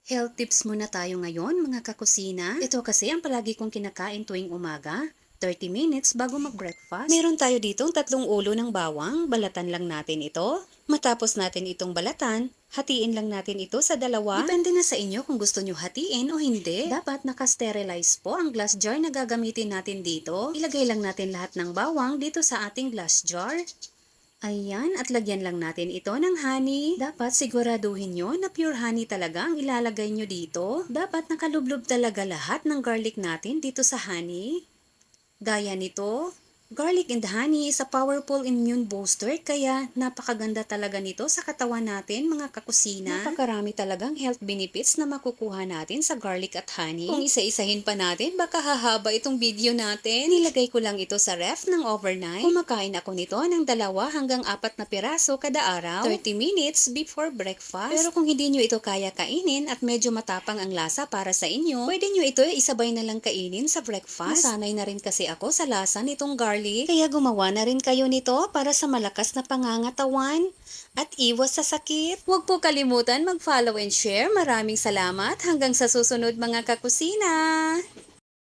Health tips muna tayo ngayon mga kakusina. Ito kasi ang palagi kong kinakain tuwing umaga. 30 minutes bago mag-breakfast. Meron tayo ditong 3 ulo ng bawang. Balatan lang natin ito. Matapos natin itong balatan, hatiin lang natin ito sa 2. Depende na sa inyo kung gusto nyo hatiin o hindi. Dapat naka-sterilize po ang glass jar na gagamitin natin dito. Ilagay lang natin lahat ng bawang dito sa ating glass jar. Ayan, at lagyan lang natin ito ng honey. Dapat siguraduhin nyo na pure honey talaga ang ilalagay nyo dito. Dapat nakalublob talaga lahat ng garlic natin dito sa honey. Gaya nito, garlic and honey is a powerful immune booster kaya napakaganda talaga nito sa katawan natin mga kakusina. Napakarami talagang health benefits na makukuha natin sa garlic at honey. Kung isa-isahin pa natin, baka hahaba itong video natin. Nilagay ko lang ito sa ref ng overnight. Kumakain ako nito ng 2 hanggang 4 na piraso kada araw, 30 minutes before breakfast. Pero kung hindi nyo ito kaya kainin at medyo matapang ang lasa para sa inyo, pwede nyo ito isabay na lang kainin sa breakfast. Nasanay na rin kasi ako sa lasa nitong garlic, kaya gumawa na rin kayo nito para sa malakas na pangangatawan at iwas sa sakit. Huwag po kalimutan mag-follow and share. Maraming salamat. Hanggang sa susunod mga kakusina!